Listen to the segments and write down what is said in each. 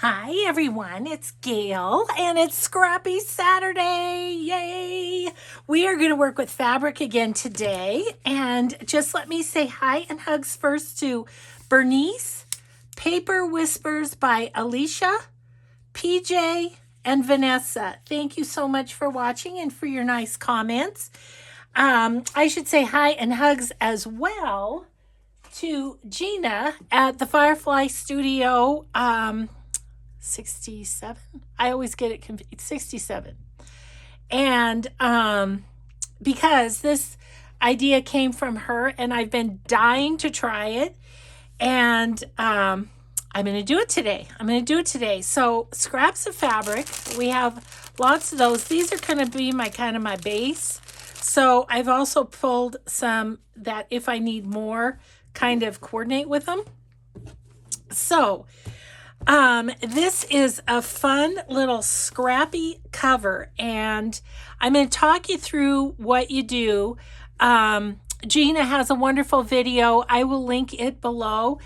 Hi everyone, it's Gail and it's Scrappy Saturday. Yay! We are going to work with fabric again today, and just let me say hi and hugs first to Bernice, Paper Whispers by Alicia, PJ, and Vanessa. Thank you so much for watching and for your nice comments. I should say hi and hugs as well to Gina at the Firefly Studio 67. I always get it confused. 67. And because this idea came from her and I've been dying to try it, and I'm going to do it today. So scraps of fabric, we have lots of those. These are going to be my base. So I've also pulled some that if I need more, kind of coordinate with them. So this is a fun little scrappy cover, and I'm going to talk you through what you do. Gina has a wonderful video. I will link it below.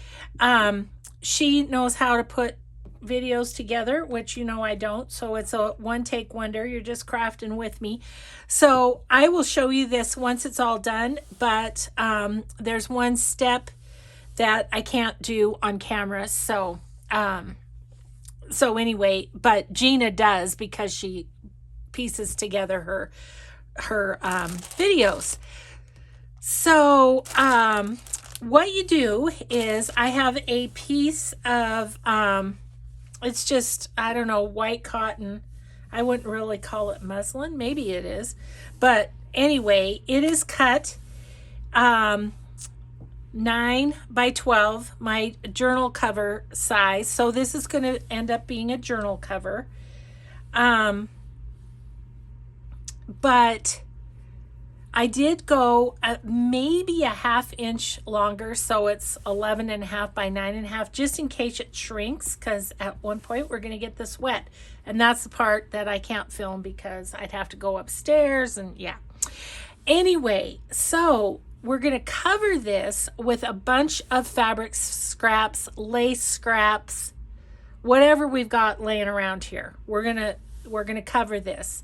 She knows how to put videos together, which you know I don't. So it's a one-take wonder. You're just crafting with me. So I will show you this once it's all done, but there's one step that I can't do on camera. So anyway, but Gina does because she pieces together her videos. So what you do is I have a piece of it's just, I don't know, white cotton. I wouldn't really call it muslin. Maybe it is, but anyway, it is cut 9 by 12, my journal cover size. So this is going to end up being a journal cover. But I did go maybe a ½ inch longer. So it's 11.5 by 9.5, just in case it shrinks, because at one point we're going to get this wet. And that's the part that I can't film because I'd have to go upstairs and yeah. Anyway, so we're going to cover this with a bunch of fabric scraps, lace scraps, whatever we've got laying around here. We're going to cover this.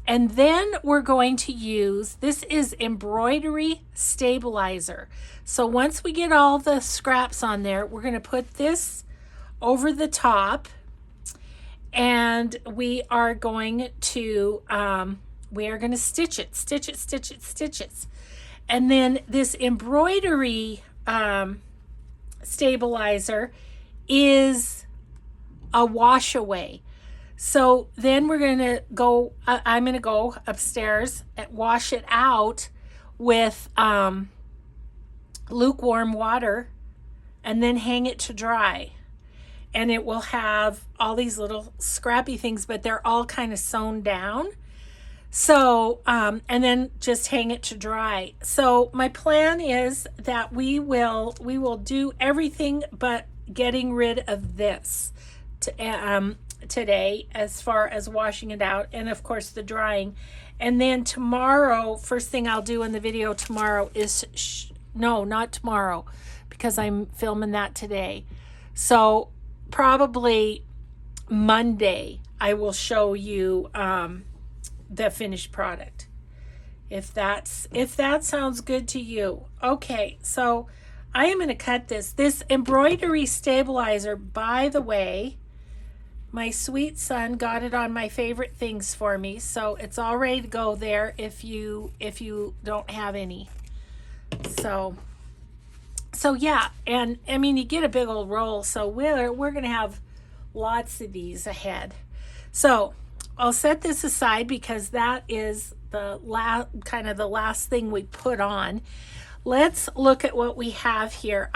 And then we're going to use, this is embroidery stabilizer. So once we get all the scraps on there, we're going to put this over the top, and we are going to stitch it. And then this embroidery stabilizer is a wash away. So then we're going to go, I'm going to go upstairs and wash it out with lukewarm water and then hang it to dry. And it will have all these little scrappy things, but they're all kind of sewn down. So, and then just hang it to dry. So my plan is that we will do everything but getting rid of this today, as far as washing it out, and of course the drying. And then tomorrow, first thing I'll do in the video tomorrow is, no, not tomorrow, because I'm filming that today. So probably Monday, I will show you, the finished product, if that sounds good to you. Okay, so I am going to cut this embroidery stabilizer. By the way, my sweet son got it on my favorite things for me, so it's all ready to go there if you don't have any. So yeah, and I mean, you get a big old roll, so we're going to have lots of these ahead. So I'll set this aside because that is the last thing we put on. Let's look at what we have here.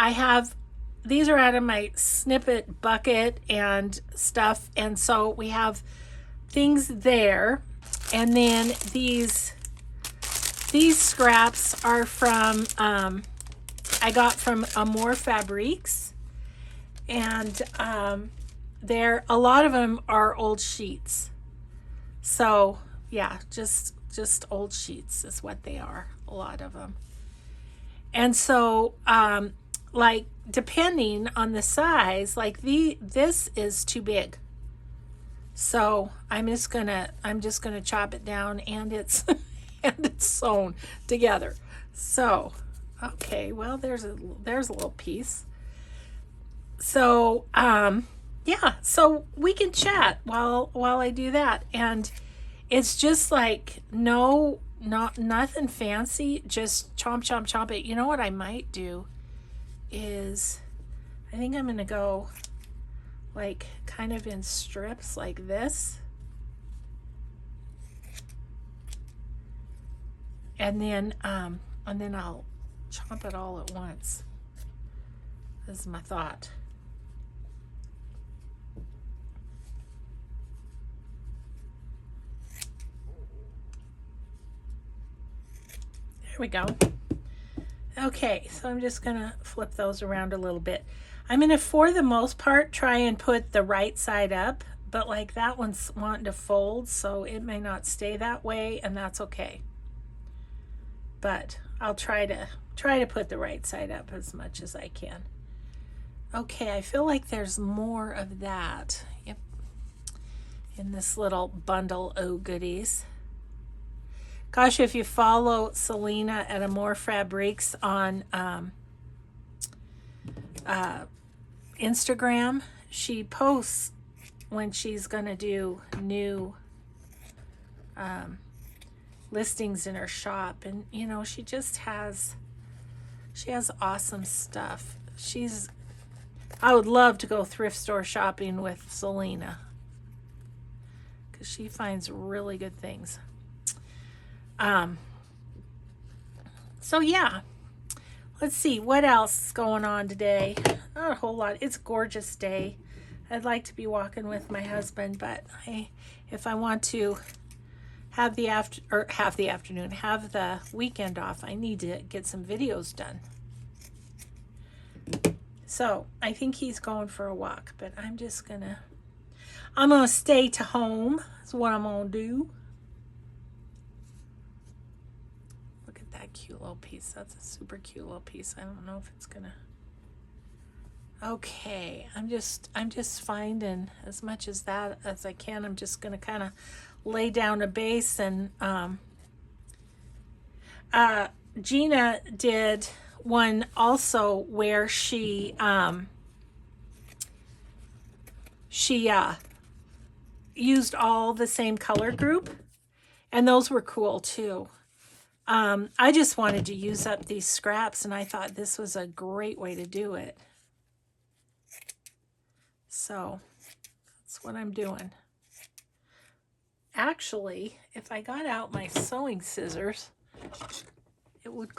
These are out of my snippet bucket and stuff, and so we have things there. And then these scraps are from I got from Amour Fabriques, and a lot of them are old sheets. So yeah, just old sheets is what they are, a lot of them. And so like depending on the size, like this is too big. So I'm just gonna chop it down, and it's and it's sewn together. So okay, well there's a little piece. So yeah, so we can chat while I do that, and it's just like nothing fancy, just chomp it. You know what I might do is I think I'm gonna go like kind of in strips like this, and then I'll chomp it all at once. This is my thought. There we go. Okay, so I'm just gonna flip those around a little bit. I'm gonna, for the most part, try and put the right side up, but like that one's wanting to fold, so it may not stay that way, and that's okay. But I'll try to put the right side up as much as I can. Okay, I feel like there's more of that. Yep. In this little bundle of goodies. Gosh, if you follow Selena at Amore Fabriques on Instagram, she posts when she's going to do new listings in her shop. And, you know, she has awesome stuff. I would love to go thrift store shopping with Selena, because she finds really good things. So yeah, let's see what else is going on today. Not a whole lot. It's a gorgeous day. I'd like to be walking with my husband, but if I want to have the weekend off, I need to get some videos done. So I think he's going for a walk, but I'm gonna stay to home. That's what I'm gonna do. Cute little piece. That's a super cute little piece. I don't know if it's gonna. Okay, I'm just finding as much as that as I can. I'm just gonna kind of lay down a base, and Gina did one also where she used all the same color group, and those were cool too. I just wanted to use up these scraps, and I thought this was a great way to do it. So that's what I'm doing. Actually, if I got out my sewing scissors, it would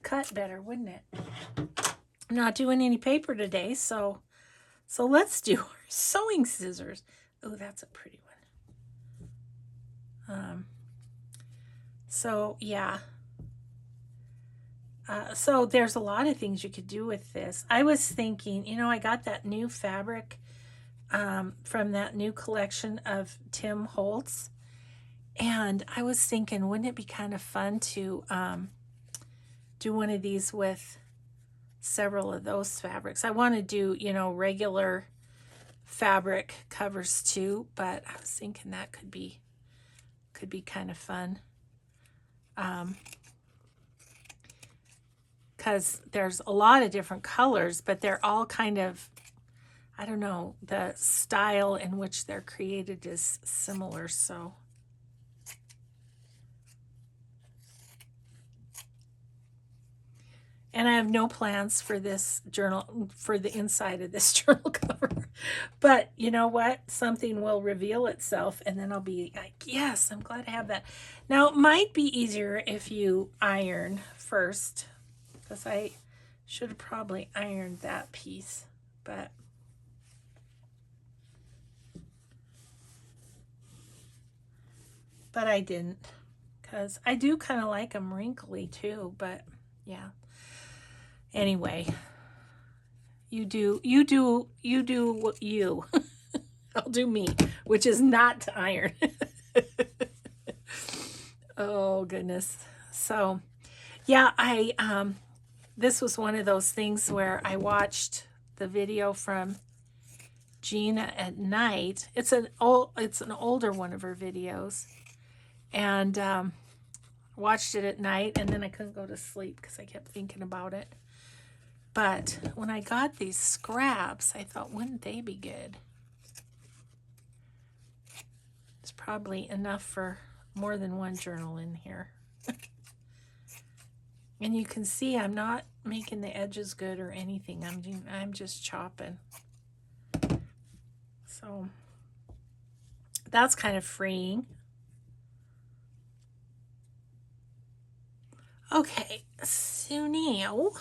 cut better, wouldn't it? I'm not doing any paper today, so let's do our sewing scissors. Oh, that's a pretty one. So yeah. So there's a lot of things you could do with this. I was thinking, you know, I got that new fabric from that new collection of Tim Holtz, and I was thinking, wouldn't it be kind of fun to do one of these with several of those fabrics? I want to do, you know, regular fabric covers too, but I was thinking that could be kind of fun. Because there's a lot of different colors, but they're all kind of, I don't know, the style in which they're created is similar, so. And I have no plans for this journal, for the inside of this journal cover. But you know what? Something will reveal itself, and then I'll be like, yes, I'm glad to have that. Now, it might be easier if you iron first, because I should have probably ironed that piece, but I didn't, because I do kind of like them wrinkly too, but yeah. Anyway, you do what you. I'll do me, which is not to iron. Oh goodness. So yeah, this was one of those things where I watched the video from Gina at night. It's an older one of her videos, and watched it at night, and then I couldn't go to sleep because I kept thinking about it. But when I got these scraps, I thought, wouldn't they be good? It's probably enough for more than one journal in here. And you can see I'm not making the edges good or anything. I'm just chopping. So that's kind of freeing. Okay, so now.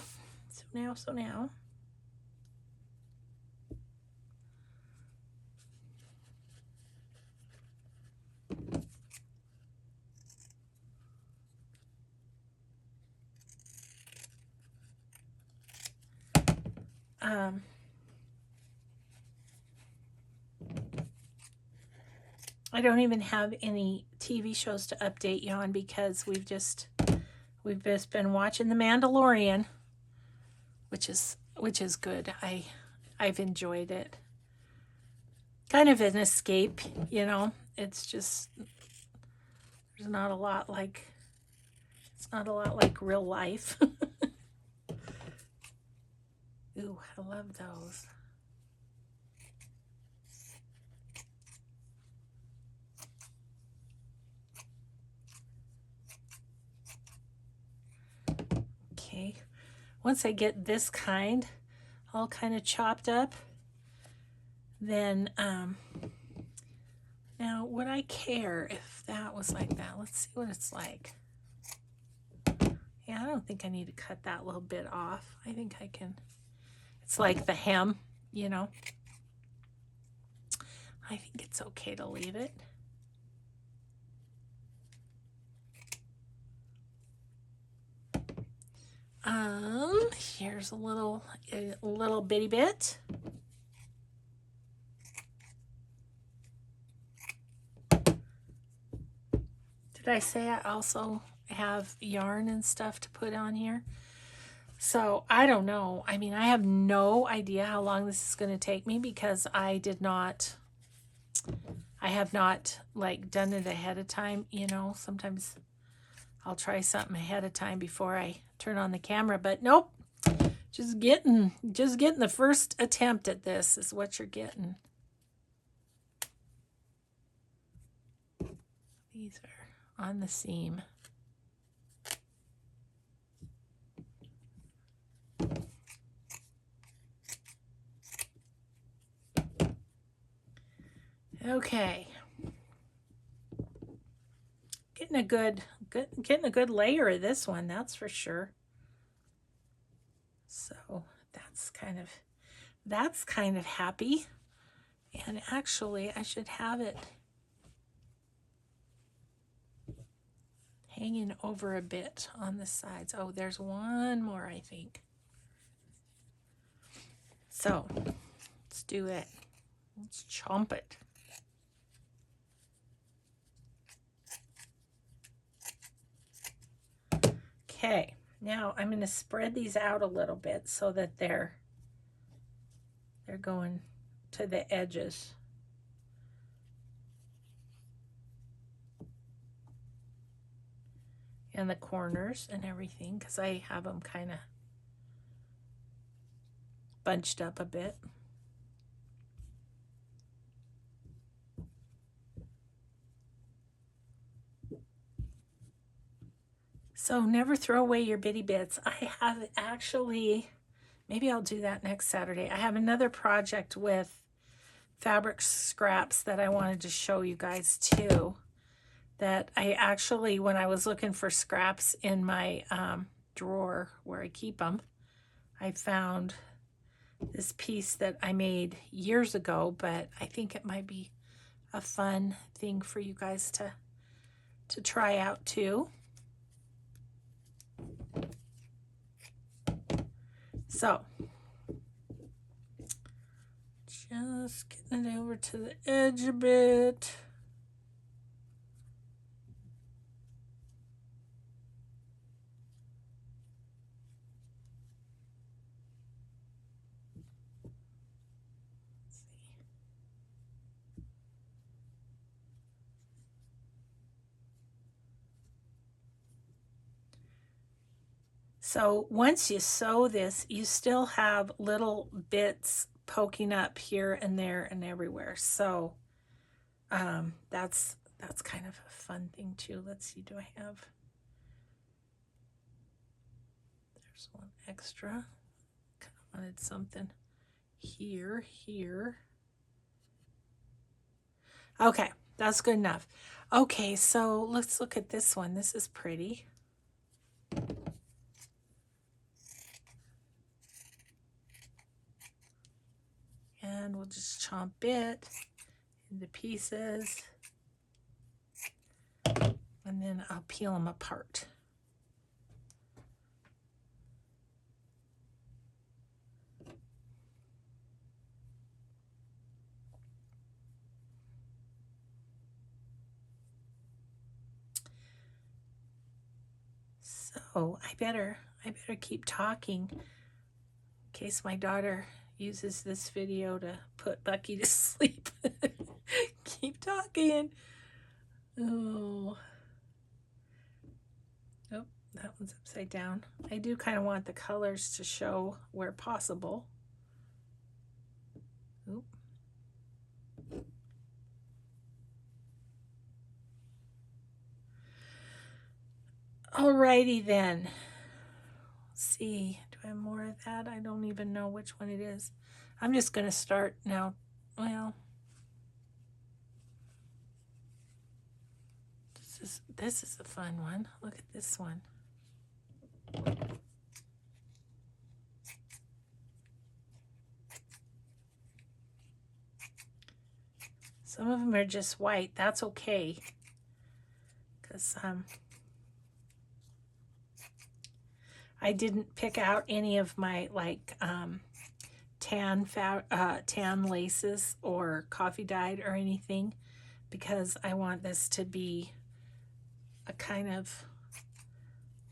I don't even have any TV shows to update you on because we've just been watching The Mandalorian, which is good. I've enjoyed it. Kind of an escape, you know. It's just it's not a lot like real life. Ooh, I love those. Okay, once I get this kind all kind of chopped up, then now would I care if that was like that? Let's see what it's like. Yeah, I don't think I need to cut that little bit off. I think I can. It's like the hem, you know. I think it's okay to leave it. Here's a little bitty bit. Did I say I also have yarn and stuff to put on here? So I don't know. I mean, I have no idea how long this is going to take me because I have not like done it ahead of time. You know, sometimes I'll try something ahead of time before I turn on the camera, but nope. Just getting the first attempt at this is what you're getting. These are on the seam. Okay. Getting a good layer of this one, that's for sure. So that's kind of happy. And actually I should have it hanging over a bit on the sides. Oh, there's one more, I think. So let's do it. Let's chomp it. Okay, now I'm going to spread these out a little bit so that they're going to the edges. And the corners and everything, because I have them kind of bunched up a bit. So never throw away your bitty bits. I have actually, maybe I'll do that next Saturday. I have another project with fabric scraps that I wanted to show you guys too. That I actually, when I was looking for scraps in my drawer where I keep them, I found this piece that I made years ago, but I think it might be a fun thing for you guys to try out too. So, just getting it over to the edge a bit. So once you sew this, you still have little bits poking up here and there and everywhere. So that's kind of a fun thing too. Let's see, do I have, there's one extra. Kind of wanted something here. Okay, that's good enough. Okay, so let's look at this one. This is pretty. And we'll just chomp it into pieces. And then I'll peel them apart. So I better keep talking in case my daughter uses this video to put Bucky to sleep. Keep talking. Oh, that one's upside down. I do kind of want the colors to show where possible. Oop. Alrighty then. Let's see, do I have more of that? I don't even know which one it is. I'm just going to start now. Well, this is a fun one. Look at this one. Some of them are just white. That's okay. Because I didn't pick out any of my like tan laces or coffee dyed or anything, because I want this to be a kind of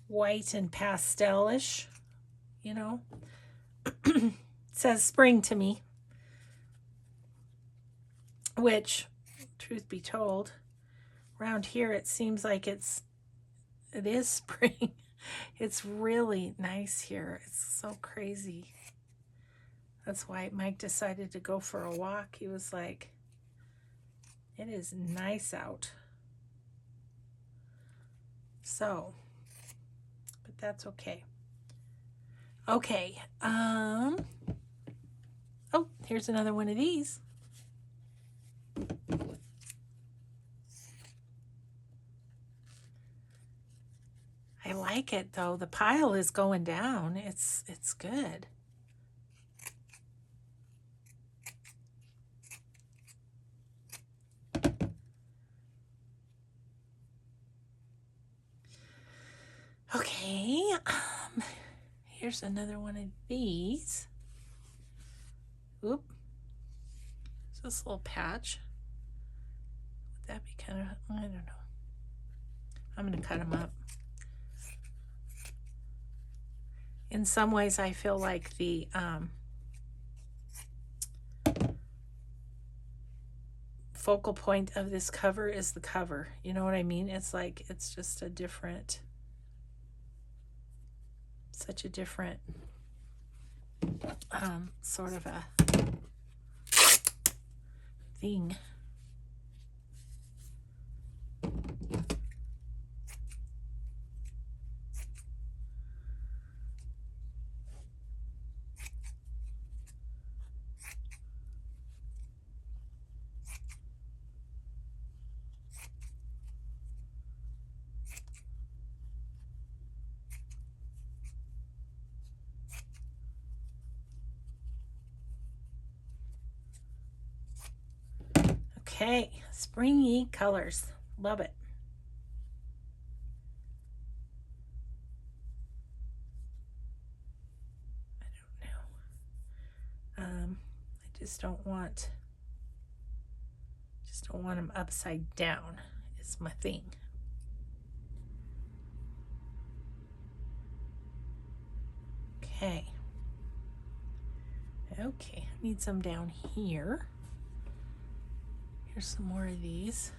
white and pastelish, you know. It says spring to me, which, truth be told, around here it seems like it is spring. It's really nice here. It's so crazy. That's why Mike decided to go for a walk. He was like, it is nice out. So, but that's okay. Okay. Oh, here's another one of these. I like it though. The pile is going down. It's good. Okay, here's another one of these. Oop. It's this little patch. Would that be kind of, I don't know. I'm going to cut them up. In some ways, I feel like the focal point of this cover is the cover. You know what I mean? It's like, it's just a different, such a different sort of a thing. Okay, springy colors. Love it. I don't know. I just don't want them upside down. Is my thing. Okay. Okay, I need some down here. Here's some more of these.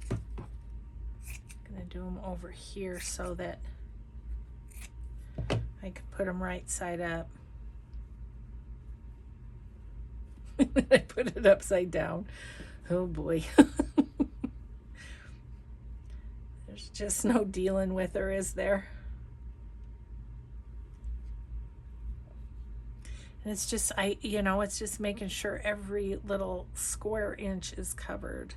Gonna going to do them over here so that I can put them right side up. I put it upside down. Oh boy. There's just no dealing with her, is there? And it's just, it's just making sure every little square inch is covered.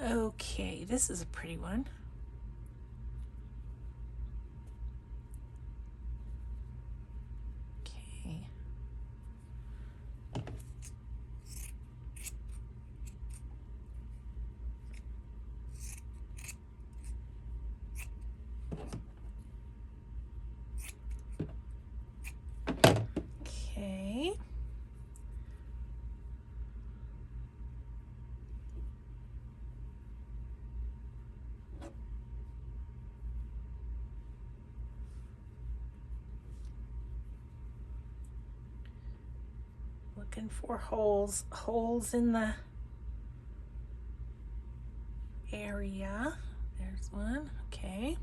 Okay, this is a pretty one. Okay. Okay. Looking for holes in the area. There's one. Okay.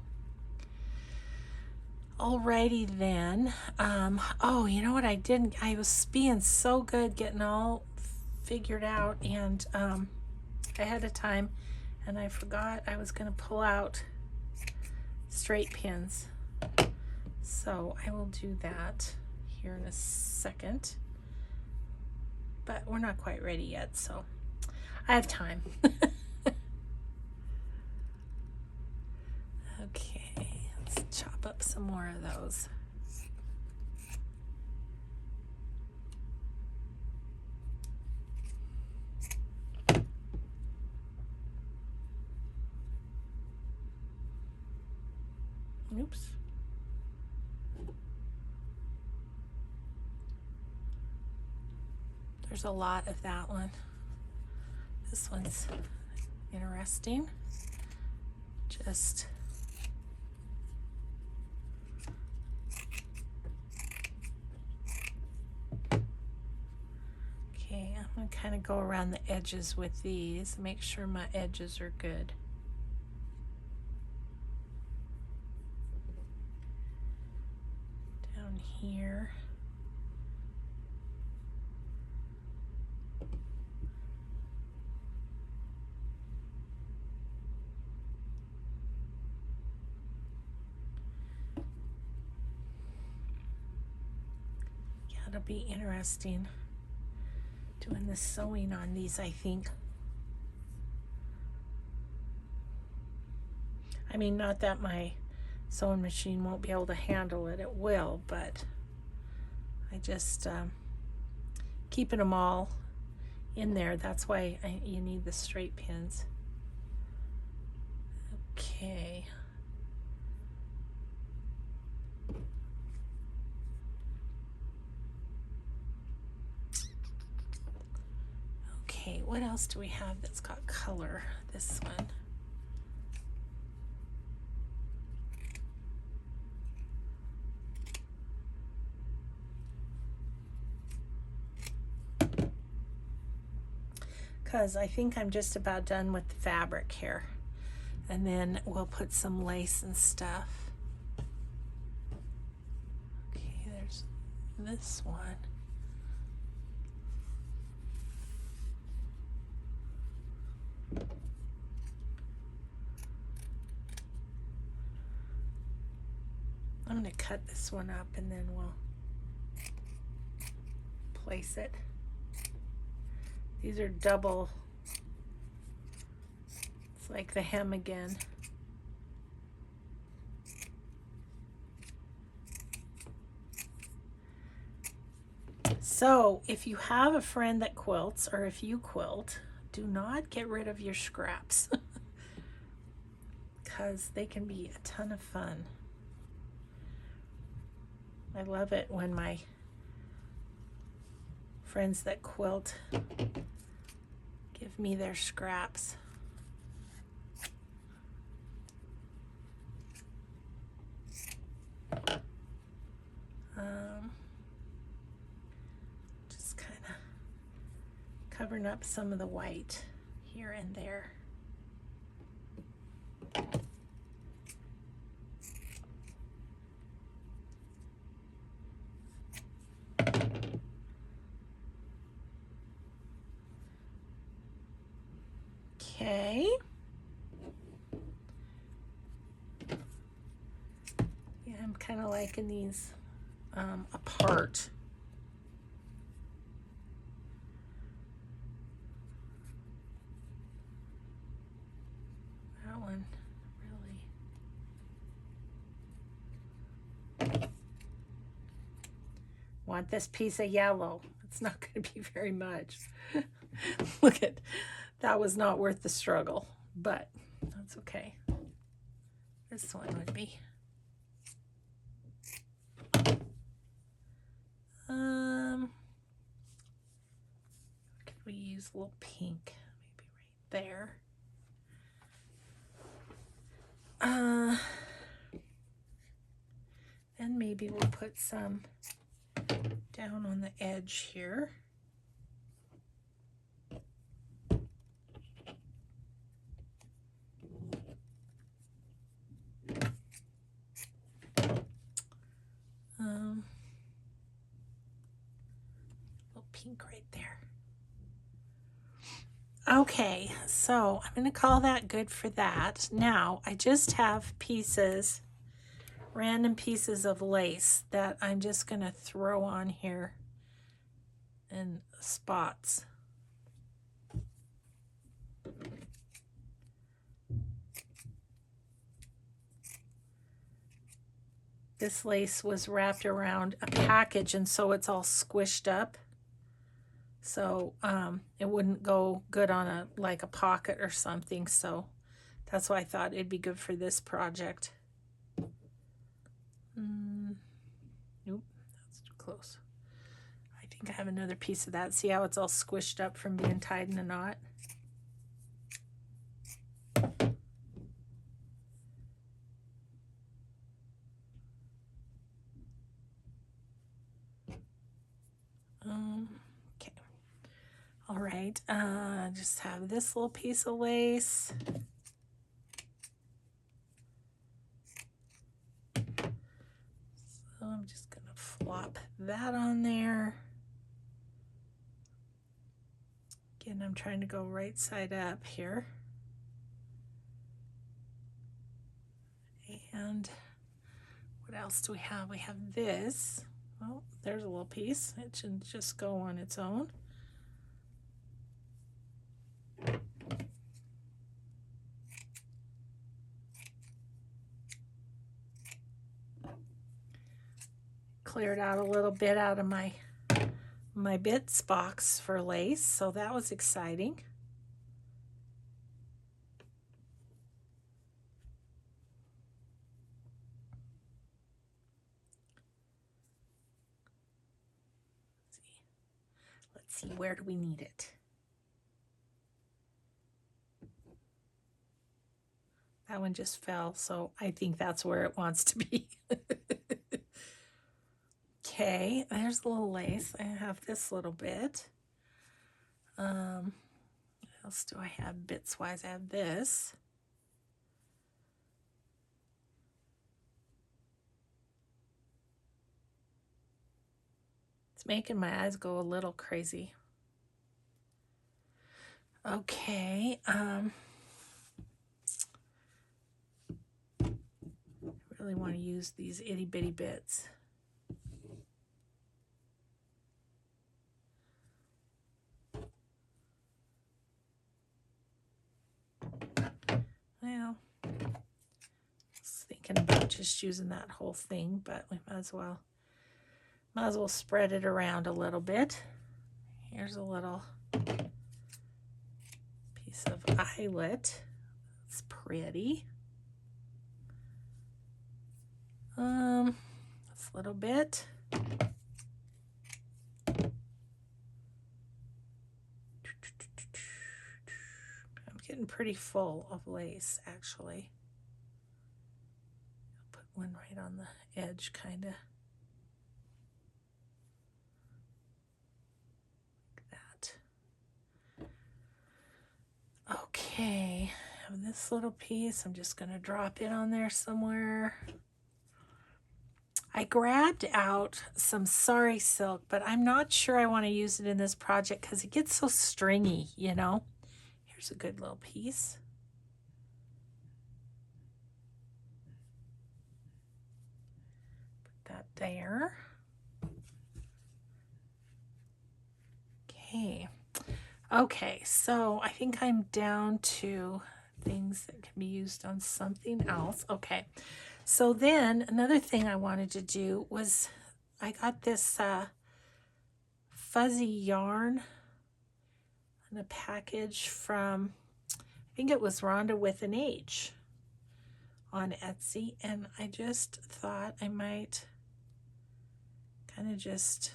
Alrighty then. Oh, you know what I didn't? I was being so good getting all figured out and ahead of time, and I forgot I was going to pull out straight pins. So I will do that here in a second. But we're not quite ready yet, so I have time. Okay, let's chop up some more of those. Oops. There's a lot of that one. This one's interesting. Just okay, I'm going to kind of go around the edges with these, make sure my edges are good. Down here. It'll be interesting doing the sewing on these, I think. I mean, not that my sewing machine won't be able to handle it, it will, but I just keeping them all in there. That's why you need the straight pins. Okay. Okay, what else do we have that's got color? This one. Because I think I'm just about done with the fabric here. And then we'll put some lace and stuff. Okay, there's this one. I'm going to cut this one up and then we'll place it. These are double. It's like the hem again. So if you have a friend that quilts, or if you quilt, do not get rid of your scraps because they can be a ton of fun. I love it when my friends that quilt give me their scraps. Just kind of covering up some of the white here and there. Okay. Yeah, I'm kind of liking these apart. That one really. Want this piece of yellow. It's not going to be very much. Look at that, was not worth the struggle, but that's okay. This one would be. Could we use a little pink? Maybe right there. Then maybe we'll put some down on the edge here. Little pink right there. Okay, so I'm going to call that good for that. Now, I just have pieces, random pieces of lace that I'm just going to throw on here in spots. This lace was wrapped around a package, and so it's all squished up. So it wouldn't go good on a like a pocket or something. So that's why I thought it'd be good for this project. Nope, that's too close. I think I have another piece of that. See how it's all squished up from being tied in a knot? Okay. All right. Just have this little piece of lace. So I'm just going to flop that on there. Again, I'm trying to go right side up here. And what else do we have? We have this. Well, there's a little piece. It should just go on its own. Cleared out a little bit out of my bits box for lace, so that was exciting. Let's see, where do we need it? That one just fell, so I think that's where it wants to be. Okay, there's a little lace. I have this little bit. What else do I have bits wise? I have this. It's making my eyes go a little crazy. Okay, I really want to use these itty bitty bits. Well, I was thinking about just using that whole thing, but we might as well spread it around a little bit. Here's a little piece of eyelet. It's pretty. This little bit. I'm getting pretty full of lace, actually. I'll put one right on the edge, kind of. Like that. Okay, I have this little piece. I'm just going to drop it on there somewhere. I grabbed out some sari silk, but I'm not sure I want to use it in this project because it gets so stringy, you know. Here's a good little piece. Put that there. Okay. Okay, so I think I'm down to things that can be used on something else. Okay, so then another thing I wanted to do was I got this fuzzy yarn in a package from, I think it was Rhonda with an H on Etsy, and I just thought I might kind of just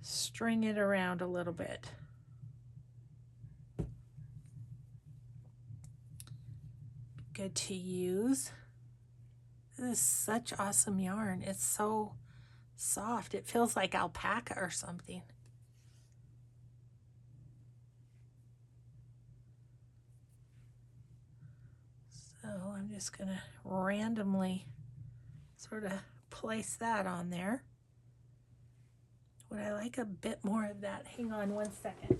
string it around a little bit. Good to use. This is such awesome yarn. It's so soft. It feels like alpaca or something. So I'm just going to randomly sort of place that on there. Would I like a bit more of that? Hang on one second.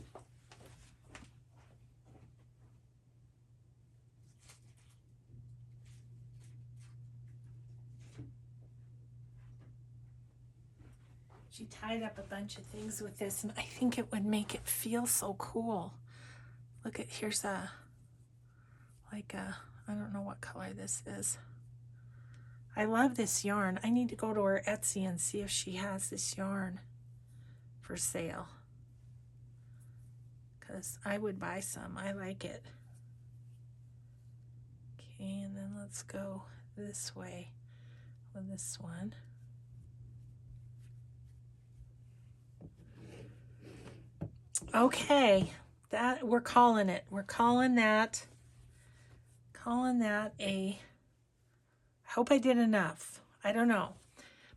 She tied up a bunch of things with this, and I think it would make it feel so cool. Look at, here's a, like a, I don't know what color this is. I love this yarn. I need to go to her Etsy and see if she has this yarn for sale, because I would buy some. I like it. Okay, and then let's go this way with this one. Okay, that we're calling it. We're calling that a, I hope I did enough. I don't know.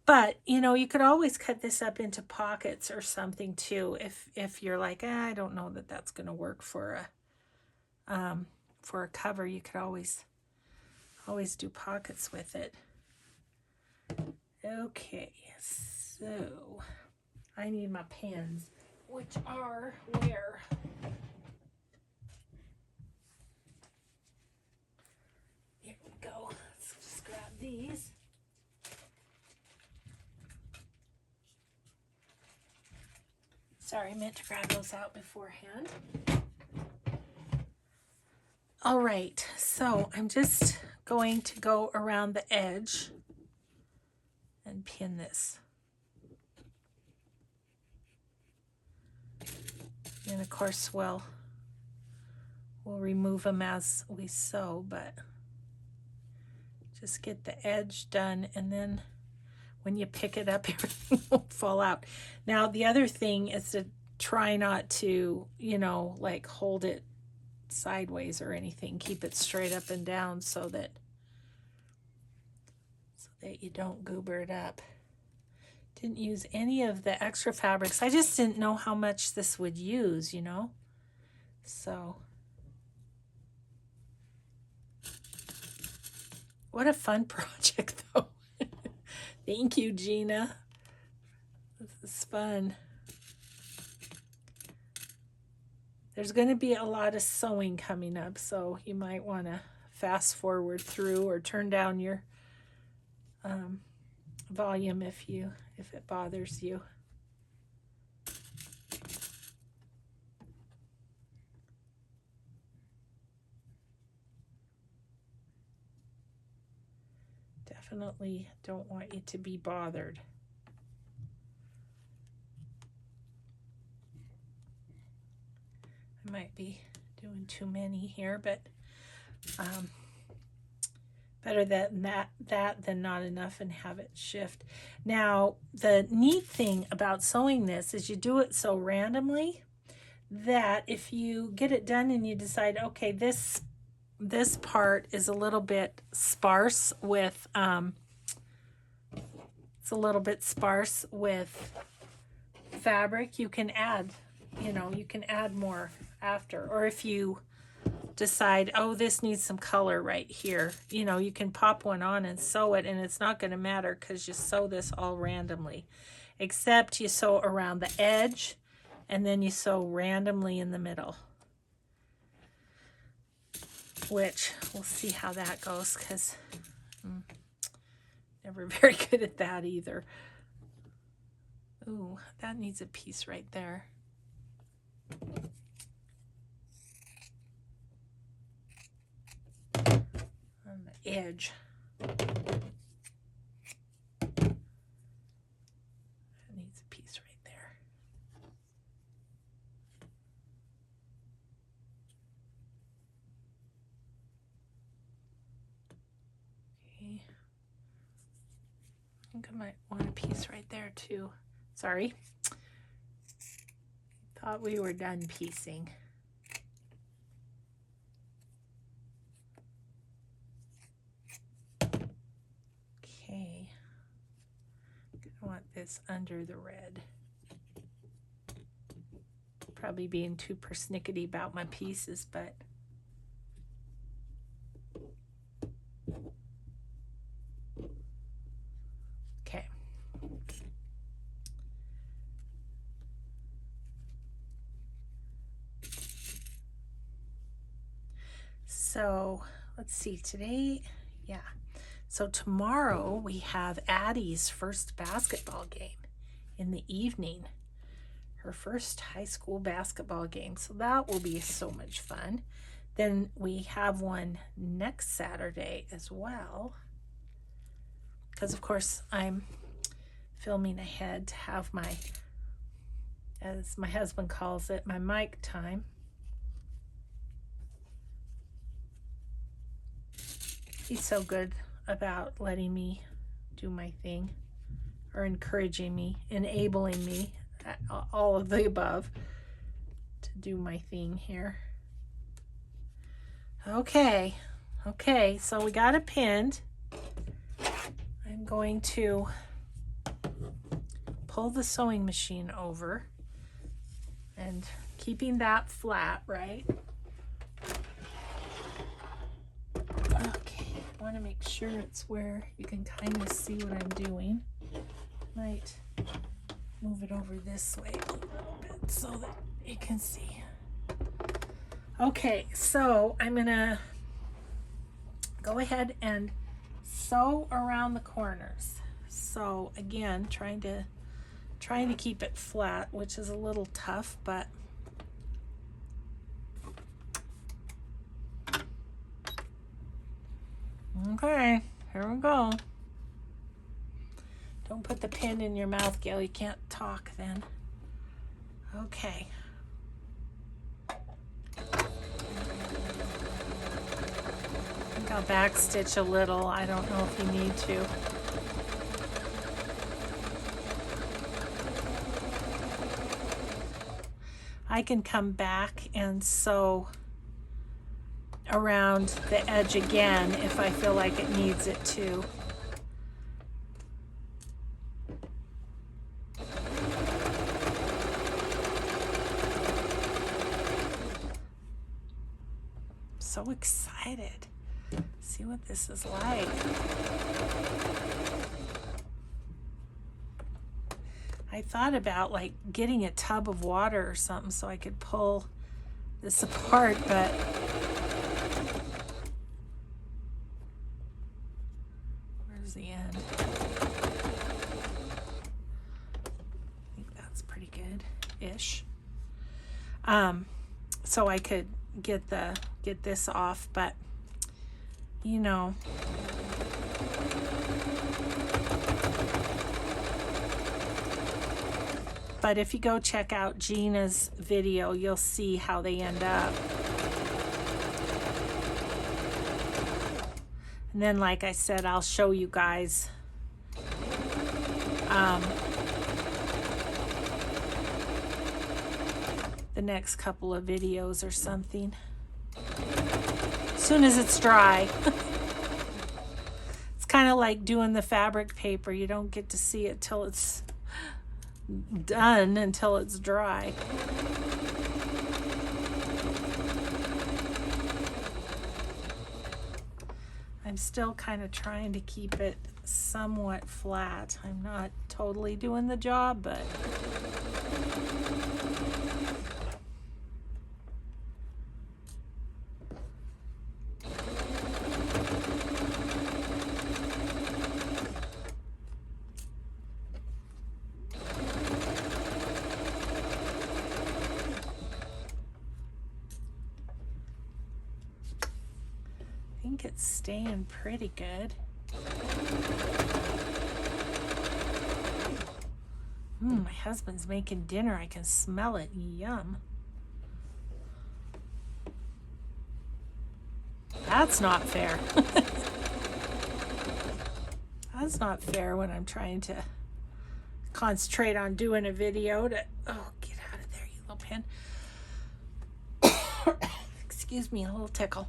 But, you know, you could always cut this up into pockets or something too if you're like, I don't know that that's going to work for a cover. You could always do pockets with it. Okay, so I need my pens, which are where? Here we go. Let's just grab these. Sorry, I meant to grab those out beforehand. All right, so I'm just going to go around the edge and pin this. And of course, we'll remove them as we sew, but just get the edge done, and then when you pick it up, everything won't fall out. Now, the other thing is to try not to, you know, like hold it sideways or anything. Keep it straight up and down so that you don't goober it up. Didn't use any of the extra fabrics. I just didn't know how much this would use, you know. So what a fun project though. Thank you, Gina. This is fun. There's going to be a lot of sewing coming up, so you might want to fast forward through or turn down your volume if it bothers you. Definitely don't want you to be bothered. I might be doing too many here, but better than that than not enough and have it shift. Now, the neat thing about sewing this is you do it so randomly that if you get it done and you decide, okay, this part is a little bit sparse with fabric, you can add, you know, you can add more after. Or if you decide, oh, this needs some color right here, you know, you can pop one on and sew it, and it's not going to matter because you sew this all randomly, except you sew around the edge and then you sew randomly in the middle, which we'll see how that goes, because never very good at that either. Ooh, that needs a piece right there. On the edge. That needs a piece right there. Okay. I think I might want a piece right there too. Sorry. Thought we were done piecing. Okay. I want this under the red. Probably being too persnickety about my pieces, but okay. So let's see, today, yeah. So tomorrow we have Addie's first basketball game in the evening. Her first high school basketball game. So that will be so much fun. Then we have one next Saturday as well. Because of course I'm filming ahead to have my, as my husband calls it, my mic time. He's so good about letting me do my thing, or encouraging me, enabling me, all of the above, to do my thing here. Okay, so we got it pinned. I'm going to pull the sewing machine over and keeping that flat, right? I want to make sure it's where you can kind of see what I'm doing. Might move it over this way a little bit so that you can see. Okay, so I'm gonna go ahead and sew around the corners. So again, trying to keep it flat, which is a little tough, but okay, here we go. Don't put the pin in your mouth, Gail. You can't talk then. Okay. I think I'll backstitch a little. I don't know if you need to. I can come back and sew around the edge again if I feel like it needs it to. So excited. See what this is like. I thought about like getting a tub of water or something so I could pull this apart, but where's the end? I think that's pretty good-ish. So I could get this off, but you know, but if you go check out Gina's video, you'll see how they end up. And then, like I said, I'll show you guys the next couple of videos or something. As soon as it's dry. It's kind of like doing the fabric paper. You don't get to see it till it's done, until it's dry. I'm still kind of trying to keep it somewhat flat. I'm not totally doing the job, but I think it's staying pretty good. My husband's making dinner. I can smell it. Yum. That's not fair. That's not fair when I'm trying to concentrate on doing a video to, oh, get out of there, you little pen. Excuse me, a little tickle.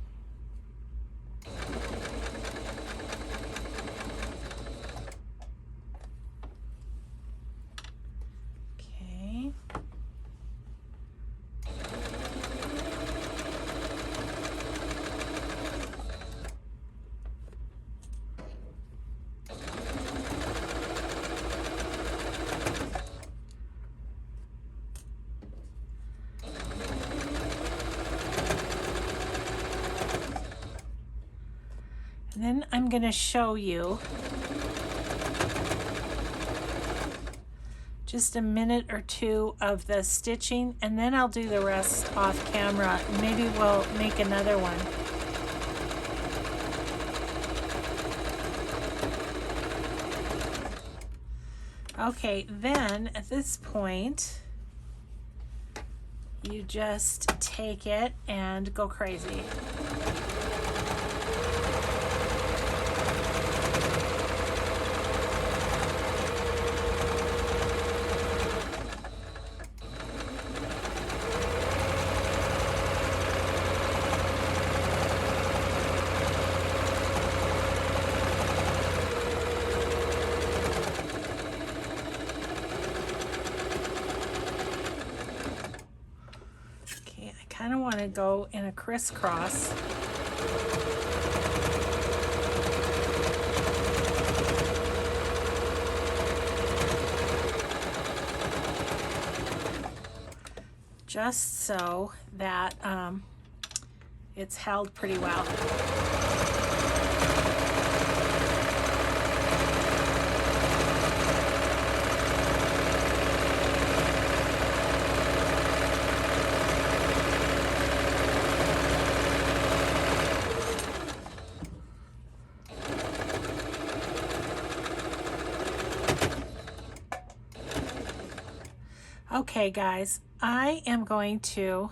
Okay. And then I'm going to show you just a minute or two of the stitching, and then I'll do the rest off camera. Maybe we'll make another one. Okay, then at this point, you just take it and go crazy. Kind of want to go in a crisscross. Just so that it's held pretty well. Okay, guys, I am going to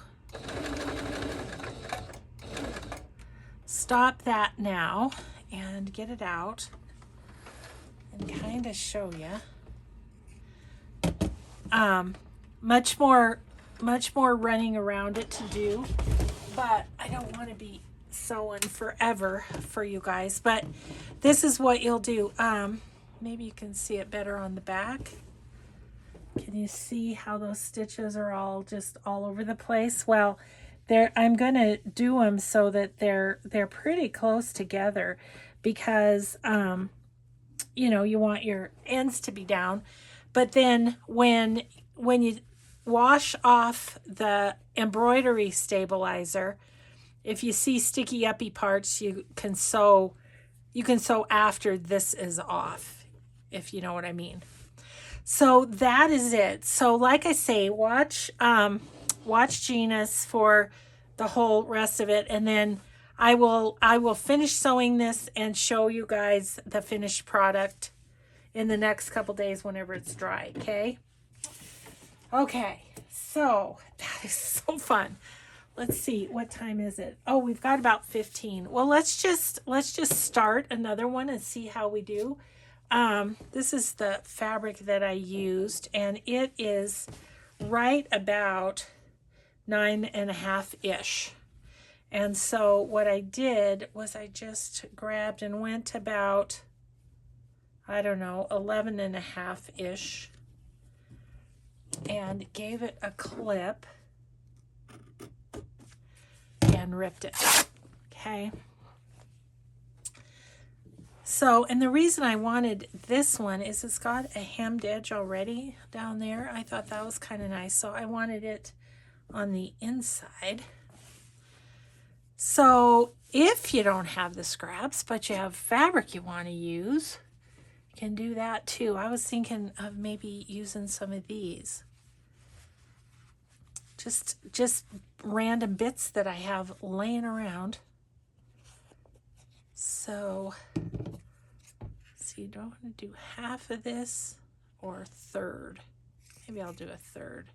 stop that now and get it out and kind of show you. Much more running around it to do, but I don't want to be sewing forever for you guys. But this is what you'll do. Maybe you can see it better on the back. Can you see how those stitches are all just all over the place? Well, I'm going to do them so that they're pretty close together because, you know, you want your ends to be down. But then when you wash off the embroidery stabilizer, if you see sticky uppy parts, you can sew after this is off, if you know what I mean. So that is it. So like I say, watch Gina's for the whole rest of it, and then I will finish sewing this and show you guys the finished product in the next couple days whenever it's dry. Okay, so that is so fun. Let's see, what time is it? Oh, we've got about 15. Well, let's just start another one and see how we do. This is the fabric that I used, and it is right about 9.5-ish. And so what I did was I just grabbed and went about, I don't know, 11.5-ish, and gave it a clip and ripped it. Okay. So, and the reason I wanted this one is it's got a hemmed edge already down there. I thought that was kind of nice. So I wanted it on the inside. So if you don't have the scraps, but you have fabric you want to use, you can do that too. I was thinking of maybe using some of these. Just random bits that I have laying around. So do I want to do half of this or a third? Maybe I'll do a third.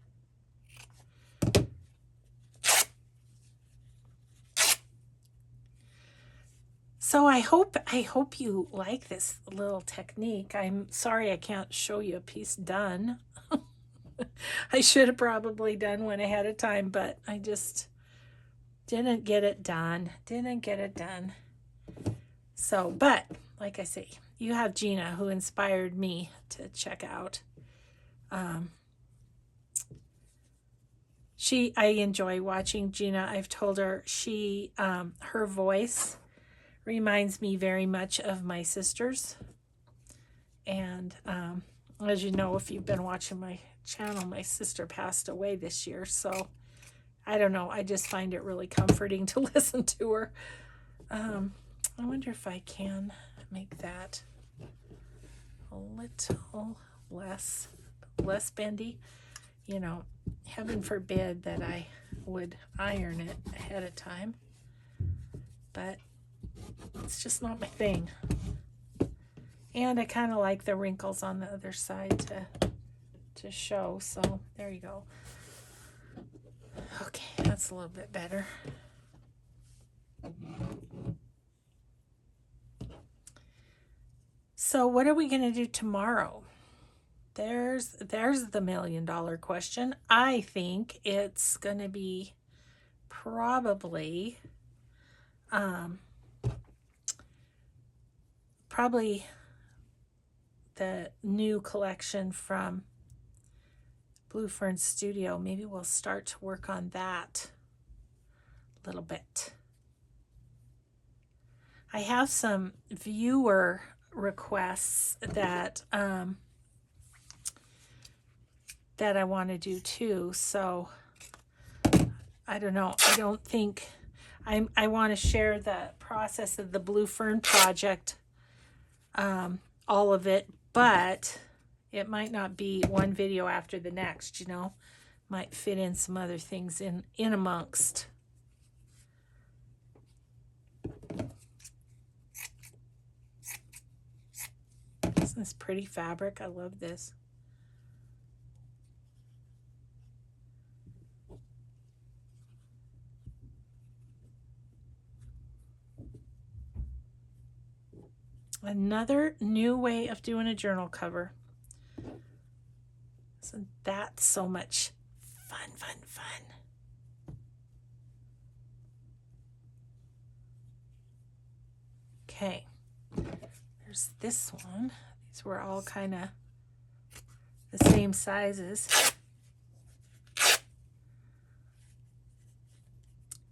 So I hope you like this little technique. I'm sorry I can't show you a piece done. I should have probably done one ahead of time, but I just didn't get it done. So, but like I say, you have Gina, who inspired me to check out. I enjoy watching Gina. I've told her her voice reminds me very much of my sister's. And as you know, if you've been watching my channel, my sister passed away this year. So I don't know. I just find it really comforting to listen to her. I wonder if I can make that a little less bendy. You know, heaven forbid that I would iron it ahead of time. But it's just not my thing. And I kind of like the wrinkles on the other side to show. So there you go. Okay, that's a little bit better. So what are we going to do tomorrow? There's the $1 million question. I think it's going to be probably the new collection from Blue Fern Studio. Maybe we'll start to work on that a little bit. I have some viewer requests that that I want to do too. So I don't know. I don't think I want to share the process of the Blue Fern project, all of it, but it might not be one video after the next, you know. Might fit in some other things in amongst. Isn't this pretty fabric? I love this. Another new way of doing a journal cover. Isn't that so much fun? Okay, there's this one. These were all kind of the same sizes.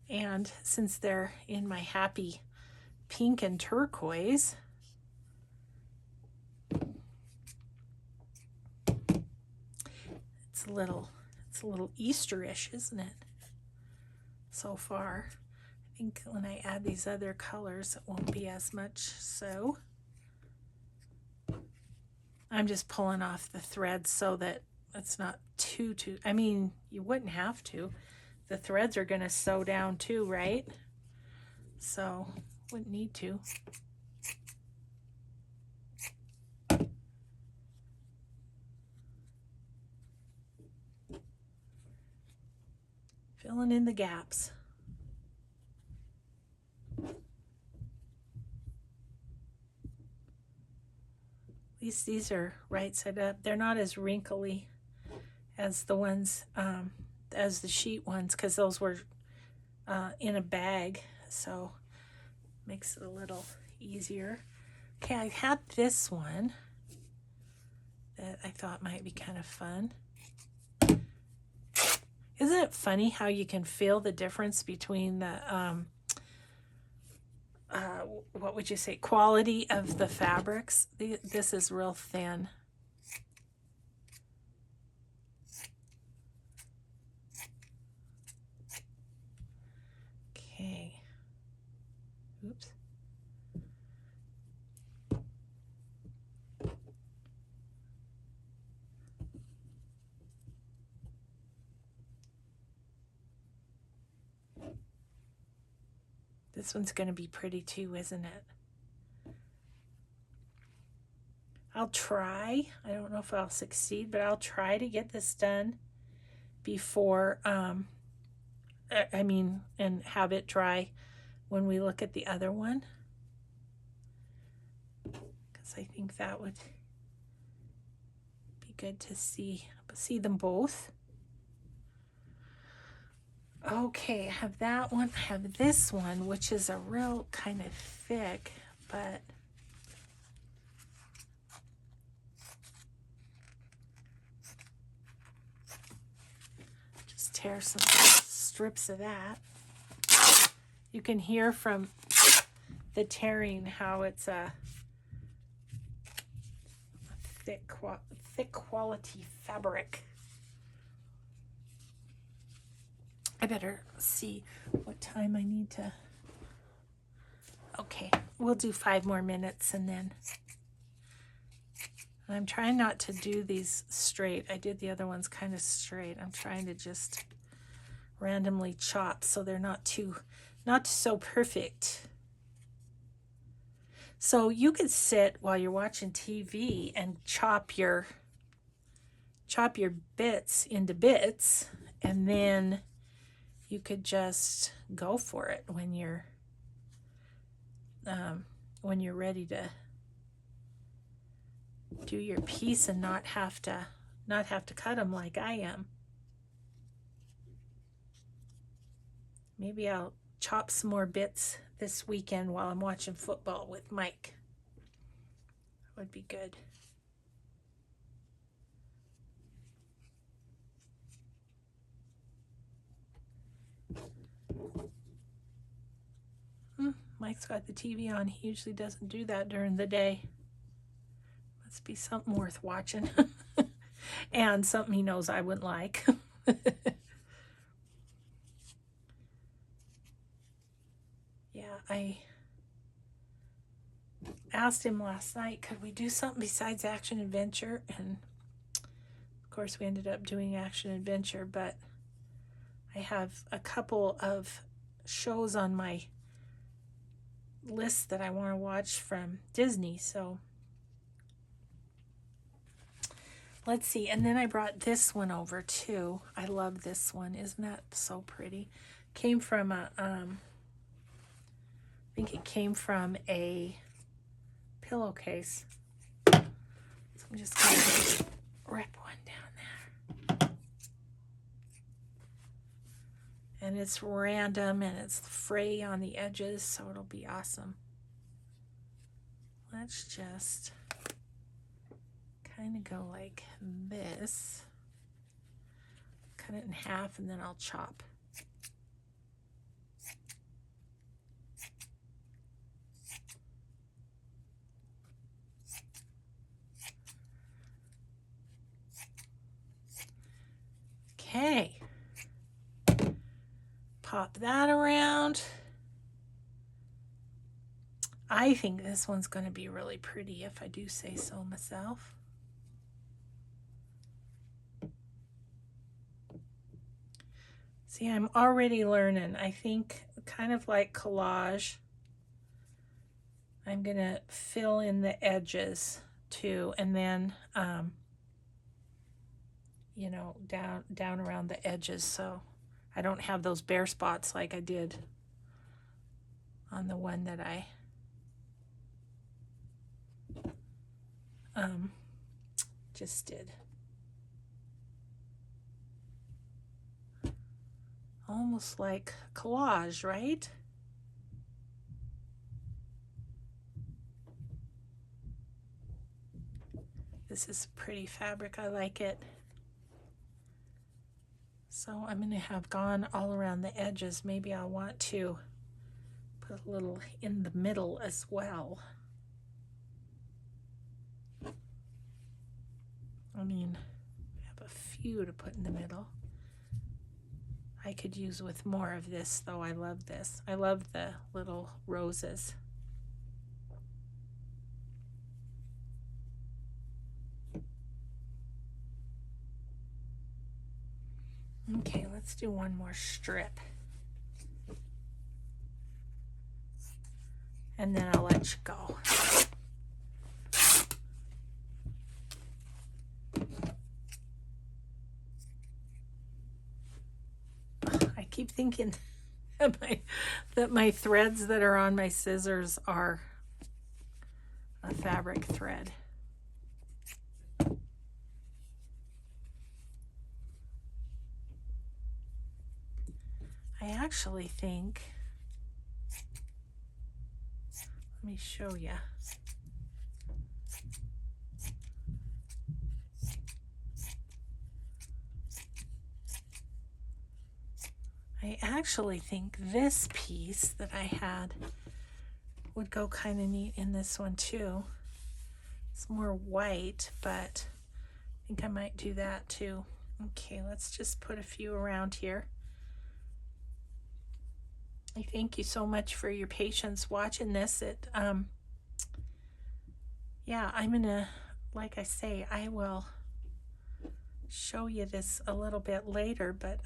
And since they're in my happy pink and turquoise, it's a little Easterish, isn't it? So far. I think when I add these other colors, it won't be as much. So I'm just pulling off the threads so that it's not too, I mean, you wouldn't have to. The threads are going to sew down too, right? So wouldn't need to. Filling in the gaps. At least these are right side up. They're not as wrinkly as the ones, as the sheet ones, because those were in a bag, so makes it a little easier. Okay, I had this one that I thought might be kind of fun. Isn't it funny how you can feel the difference between the what would you say, quality of the fabrics. This is real thin. Okay. Oops. This one's going to be pretty too, isn't it? I'll try. I don't know if I'll succeed, but I'll try to get this done before, and have it dry when we look at the other one. Because I think that would be good to see them both. Okay, I have that one. I have this one, which is a real kind of thick, but just tear some strips of that. You can hear from the tearing how it's a thick quality fabric. I better see what time I need to. Okay, we'll do 5 more minutes and then. I'm trying not to do these straight. I did the other ones kind of straight. I'm trying to just randomly chop so they're not so perfect. So you could sit while you're watching TV and chop your bits into bits, and then you could just go for it when you're ready to do your piece and not have to cut them like I am. Maybe I'll chop some more bits this weekend while I'm watching football with Mike. That would be good. Mike's got the TV on. He usually doesn't do that during the day. Must be something worth watching. And something he knows I wouldn't like. Yeah, I asked him last night, could we do something besides action adventure? And of course we ended up doing action adventure, but I have a couple of shows on my list that I want to watch from Disney, so let's see. And then I brought this one over too. I love this one. Isn't that so pretty? Came from a I think it came from a pillowcase. So I'm just gonna rip one down there. And it's random and it's fray on the edges, so it'll be awesome. Let's just kind of go like this. Cut it in half and then I'll chop. Okay. Pop that around. I think this one's going to be really pretty if I do say so myself. See, I'm already learning. I think kind of like collage, I'm going to fill in the edges too, and then, you know, down around the edges so I don't have those bare spots like I did on the one that I just did. Almost like collage, right? This is pretty fabric. I like it. So I'm going to have gone all around the edges. Maybe I'll want to put a little in the middle as well. I mean, I have a few to put in the middle. I could use with more of this, though. I love this. I love the little roses. Okay, let's do one more strip. And then I'll let you go. I keep thinking that my threads that are on my scissors are a fabric thread. I actually think, let me show you. I actually think this piece that I had would go kind of neat in this one too. It's more white, but I think I might do that too. Okay, let's just put a few around here. I thank you so much for your patience watching this. Yeah, I'm gonna, like I say, I will show you this a little bit later, but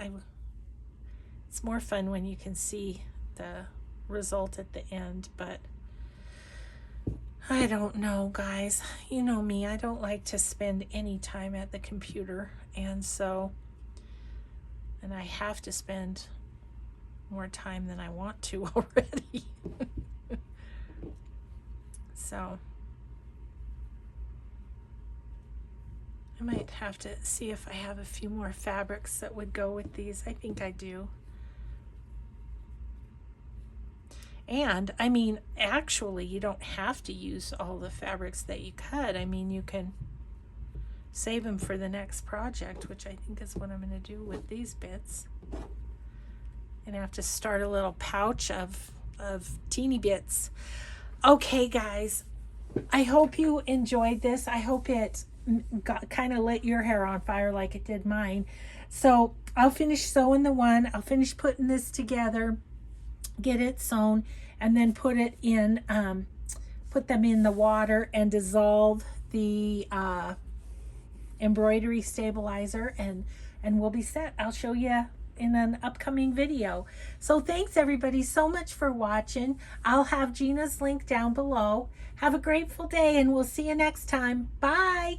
it's more fun when you can see the result at the end. But I don't know, guys. You know me, I don't like to spend any time at the computer, and I have to spend more time than I want to already. So I might have to see if I have a few more fabrics that would go with these. I think I do. And I mean, actually, you don't have to use all the fabrics that you cut. I mean, you can save them for the next project, which I think is what I'm going to do with these bits. And I have to start a little pouch of teeny bits. Okay, guys, I hope you enjoyed this. I hope it kind of lit your hair on fire like it did mine. So I'll finish sewing the one. I'll finish putting this together, get it sewn, and then put it in, put them in the water and dissolve the embroidery stabilizer, and we'll be set. I'll show you in an upcoming video. So thanks everybody so much for watching. I'll have Gina's link down below. Have a grateful day, and we'll see you next time. Bye.